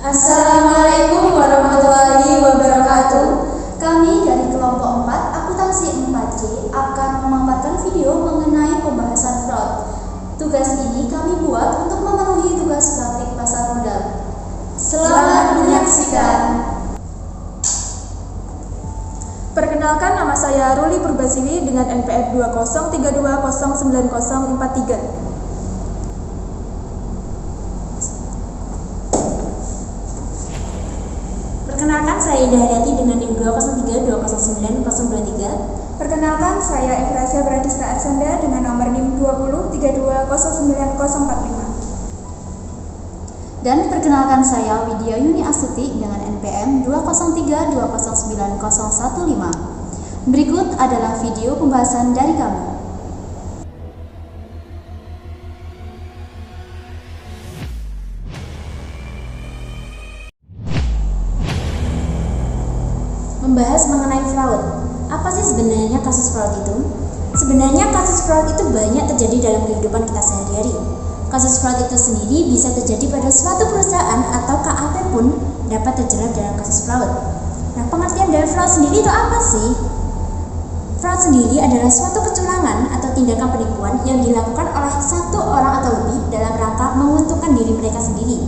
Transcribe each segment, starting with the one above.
Assalamualaikum warahmatullahi wabarakatuh. Kami dari kelompok 4 akuntansi 4C akan memaparkan video mengenai pembahasan fraud. Tugas ini kami buat untuk memenuhi tugas praktik pasar modal. Selamat menyaksikan. Perkenalkan, nama saya Ruli Purbasiwi dengan NPM 2032090043. Perkenalkan, saya Ida Haryati dengan NIM 203209023. Perkenalkan, saya Efrasia Bradista Arsanda dengan nomor NIM 2032090045. Dan perkenalkan, saya Widya Yuni Astuti dengan NPM 203209015. Berikut adalah video pembahasan dari kami. Membahas mengenai fraud. Apa sih sebenarnya kasus fraud itu? Sebenarnya kasus fraud itu banyak terjadi dalam kehidupan kita sehari-hari. Kasus fraud itu sendiri bisa terjadi pada suatu perusahaan atau KAP pun dapat terjerat dalam kasus fraud. Nah, pengertian dari fraud sendiri itu apa sih? Fraud sendiri adalah suatu kecurangan atau tindakan penipuan yang dilakukan oleh satu orang atau lebih dalam rangka menguntungkan diri mereka sendiri.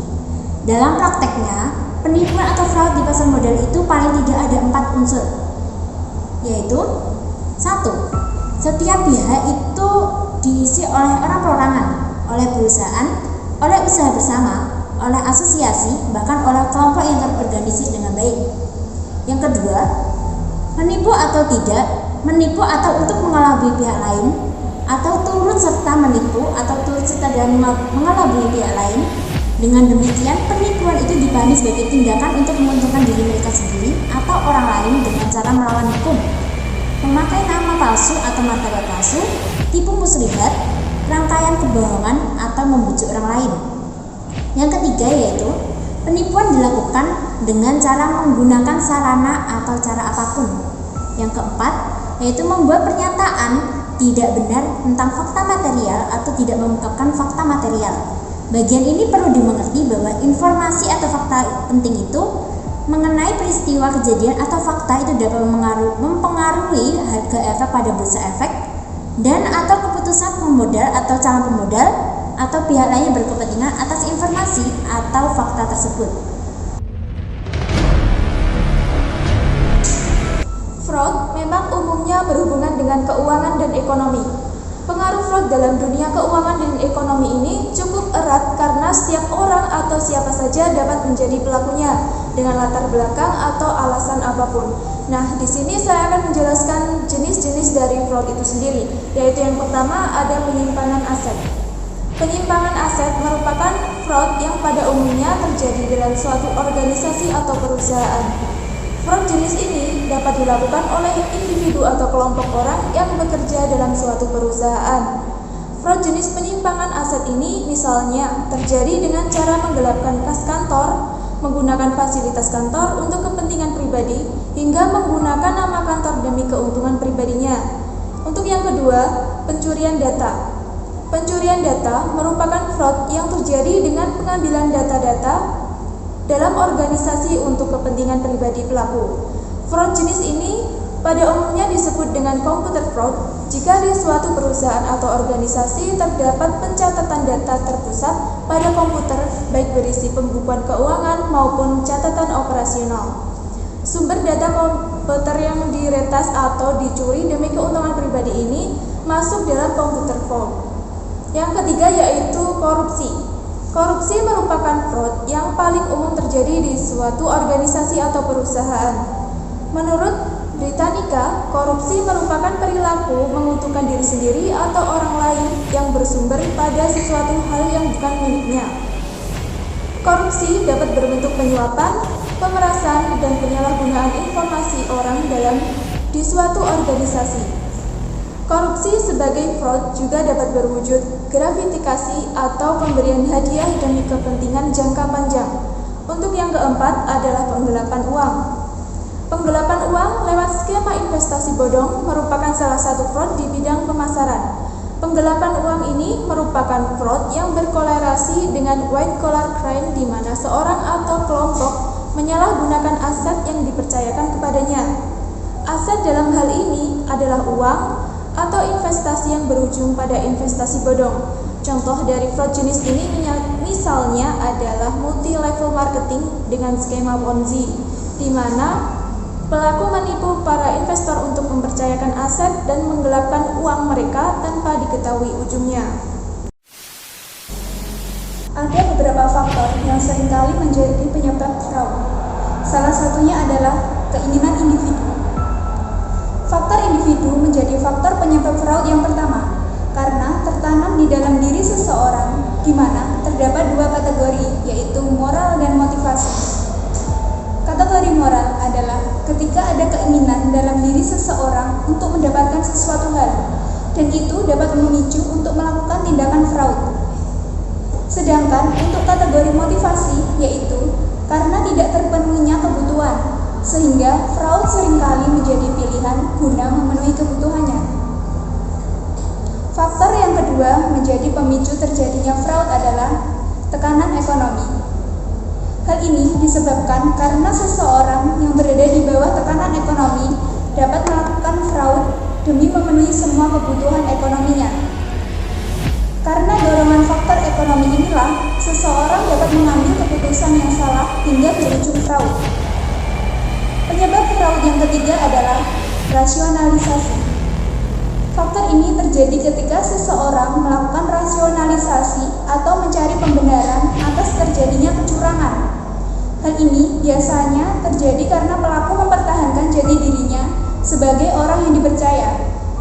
Dalam prakteknya, penipuan atau fraud di pasar modal itu paling tidak ada 4 unsur, yaitu 1. Setiap pihak itu diisi oleh orang perorangan, oleh perusahaan, oleh usaha bersama, oleh asosiasi, bahkan oleh kelompok yang terorganisir dengan baik. Yang kedua, menipu atau tidak, menipu atau untuk mengelabui pihak lain, atau turut serta menipu atau turut serta dalam mengelabui pihak lain. Dengan demikian, penipuan itu dipahami sebagai tindakan untuk menguntungkan diri mereka sendiri atau orang lain dengan cara melawan hukum, memakai nama palsu atau martabat palsu, tipu muslihat, rangkaian kebohongan, atau membujuk orang lain. Yang ketiga yaitu penipuan dilakukan dengan cara menggunakan sarana atau cara apapun. Yang keempat yaitu membuat pernyataan tidak benar tentang fakta material atau tidak mengungkapkan fakta material. Bagian ini perlu dimengerti bahwa informasi atau fakta penting itu mengenai peristiwa kejadian atau fakta itu dapat mempengaruhi harga efek pada bursa efek dan atau keputusan pemodal atau calon pemodal atau pihak lain yang berkepentingan atas informasi atau fakta tersebut. Fraud memang umumnya berhubungan dengan keuangan dan ekonomi. Pengaruh fraud dalam dunia keuangan dan ekonomi ini cukup erat karena setiap orang atau siapa saja dapat menjadi pelakunya dengan latar belakang atau alasan apapun. Nah, di sini saya akan menjelaskan jenis-jenis dari fraud itu sendiri, yaitu yang pertama ada penyimpanan aset. Penyimpangan aset merupakan fraud yang pada umumnya terjadi dalam suatu organisasi atau perusahaan. Fraud jenis ini dapat dilakukan oleh individu atau kelompok orang yang bekerja dalam suatu perusahaan. Fraud jenis penyimpangan aset ini misalnya terjadi dengan cara menggelapkan kas kantor, menggunakan fasilitas kantor untuk kepentingan pribadi, hingga menggunakan nama kantor demi keuntungan pribadinya. Untuk yang kedua, pencurian data. Pencurian data merupakan fraud yang terjadi dengan pengambilan data-data dalam organisasi untuk kepentingan pribadi pelaku. Fraud jenis ini pada umumnya disebut dengan computer fraud jika di suatu perusahaan atau organisasi terdapat pencatatan data terpusat pada komputer baik berisi pembukuan keuangan maupun catatan operasional. Sumber data komputer yang diretas atau dicuri demi keuntungan pribadi ini masuk dalam computer fraud. Yang ketiga yaitu korupsi. Korupsi merupakan fraud yang paling umum terjadi di suatu organisasi atau perusahaan. Menurut Britannica, korupsi merupakan perilaku menguntungkan diri sendiri atau orang lain yang bersumber pada sesuatu hal yang bukan miliknya. Korupsi dapat berbentuk penyuapan, pemerasan, dan penyalahgunaan informasi orang di suatu organisasi. Korupsi sebagai fraud juga dapat berwujud gratifikasi atau pemberian hadiah demi kepentingan jangka panjang. Untuk yang keempat adalah penggelapan uang. Penggelapan uang lewat skema investasi bodong merupakan salah satu fraud di bidang pemasaran. Penggelapan uang ini merupakan fraud yang berkolerasi dengan white collar crime di mana seorang atau kelompok menyalahgunakan aset yang dipercayakan kepadanya. Aset dalam hal ini adalah uang atau investasi yang berujung pada investasi bodong. Contoh dari fraud jenis ini misalnya adalah multi-level marketing dengan skema Ponzi, di mana pelaku menipu para investor untuk mempercayakan aset dan menggelapkan uang mereka tanpa diketahui ujungnya. Ada beberapa faktor yang seringkali menjadi penyebab fraud. Salah satunya adalah keinginan individu. Faktor individu menjadi faktor penyebab fraud yang pertama, karena tertanam di dalam diri seseorang, di mana terdapat dua kategori, yaitu moral dan motivasi. Kategori moral adalah ketika ada keinginan dalam diri seseorang untuk mendapatkan sesuatu hal, dan itu dapat memicu untuk melakukan tindakan fraud. Sedangkan untuk kategori motivasi, yaitu karena tidak terpenuhinya kebutuhan, sehingga fraud seringkali menjadi pilihan guna memenuhi kebutuhannya. Faktor yang kedua menjadi pemicu terjadinya fraud adalah tekanan ekonomi. Hal ini disebabkan karena seseorang yang berada di bawah tekanan ekonomi dapat melakukan fraud demi memenuhi semua kebutuhan ekonominya. Karena dorongan faktor ekonomi inilah, seseorang dapat mengambil keputusan yang salah hingga berujung fraud. Penyebab fraud yang ketiga adalah rasionalisasi. Faktor ini terjadi ketika seseorang melakukan rasionalisasi atau mencari pembenaran atas terjadinya kecurangan. Hal ini biasanya terjadi karena pelaku mempertahankan jati dirinya sebagai orang yang dipercaya,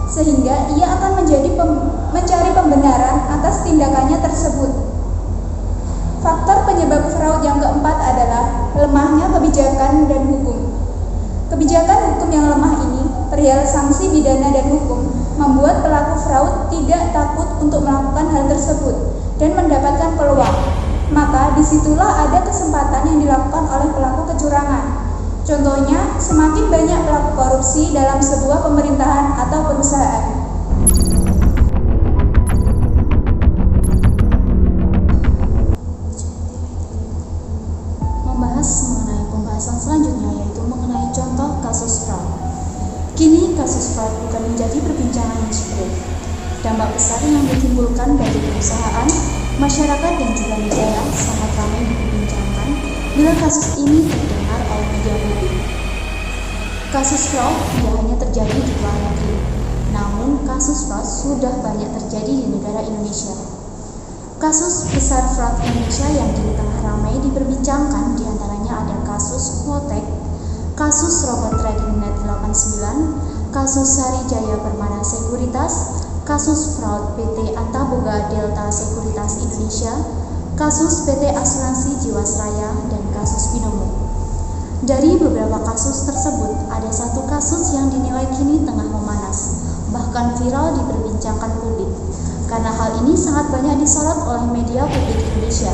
sehingga ia akan mencari pembenaran atas tindakannya tersebut. Faktor penyebab fraud yang keempat adalah lemahnya kebijakan dan hukum. Kebijakan hukum yang lemah ini, perihal sanksi pidana dan hukum, membuat pelaku fraud tidak takut untuk melakukan hal tersebut dan mendapatkan peluang. Maka disitulah ada kesempatan yang dilakukan oleh pelaku kecurangan. Contohnya, semakin banyak pelaku korupsi dalam sebuah pemerintahan atau perusahaan. Membahas mengenai pembahasan selanjutnya, yaitu mengenai contoh kasus fraud. Kini kasus fraud bukan menjadi perbincangan yang syukur. Dampak besar yang ditimbulkan bagi perusahaan, masyarakat dan juga negara sangat ramai diperbincangkan bila kasus ini terdengar oleh media publik. Kasus fraud tidak hanya terjadi di luar negeri, namun kasus fraud sudah banyak terjadi di negara Indonesia. Kasus besar fraud Indonesia yang kini tengah ramai diperbincangkan diantaranya ada kasus Quotek, kasus Robot Trading Net 89, kasus Sarijaya Permana Sekuritas, kasus fraud PT Antaboga Delta Sekuritas Indonesia, kasus PT Asuransi Jiwasraya, dan kasus Binomo. Dari beberapa kasus tersebut, ada satu kasus yang dinilai kini tengah memanas, bahkan viral diperbincangkan publik, karena hal ini sangat banyak disorot oleh media publik Indonesia.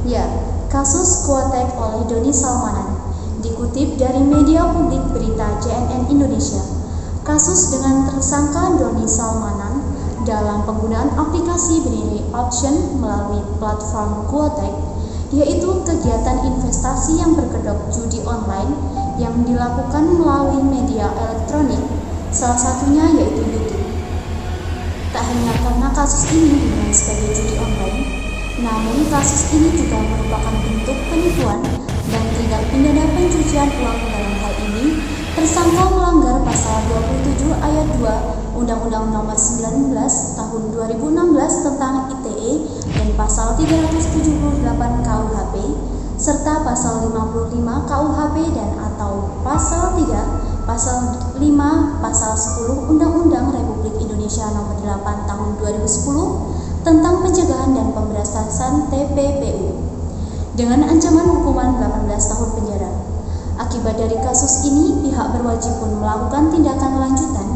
Ya, kasus Quotek oleh Doni Salmanan, dikutip dari media publik berita JNN Indonesia. Kasus dengan tersangka Doni Salmanan dalam penggunaan aplikasi binary option melalui platform Quotek, yaitu kegiatan investasi yang berkedok judi online yang dilakukan melalui media elektronik, salah satunya yaitu YouTube. Tak hanya karena kasus ini dinilai sebagai judi online, namun kasus ini juga merupakan bentuk penipuan dan tindak pidana pencucian uang. Dalam hal ini, tersangka melanggar pasal 27 ayat 2 Undang-Undang Nomor 19 Tahun 2016 tentang ITE dan pasal 378 KUHP serta pasal 55 KUHP dan atau pasal 3, pasal 5, pasal 10 Undang-Undang Republik Indonesia Nomor 8 Tahun 2010 tentang pencegahan dan pemberantasan TPPU dengan ancaman hukuman 18 tahun penjara. Akibat dari kasus ini, pihak berwajib pun melakukan tindakan lanjutan,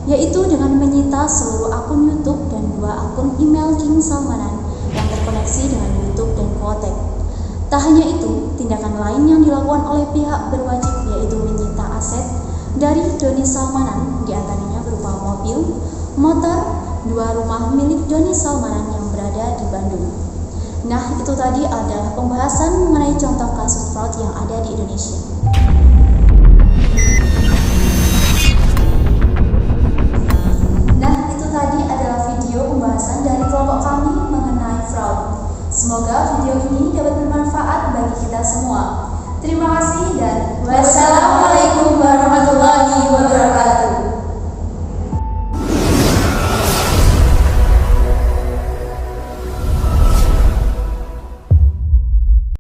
yaitu dengan menyita seluruh akun YouTube dan 2 akun email King Salmanan yang terkoneksi dengan YouTube dan Quotek. Tak hanya itu, tindakan lain yang dilakukan oleh pihak berwajib yaitu menyita aset dari Doni Salmanan, diantaranya berupa mobil, motor, dua rumah milik Doni Salmanan yang berada di Bandung. Nah, itu tadi adalah pembahasan mengenai contoh kasus fraud yang ada di Indonesia.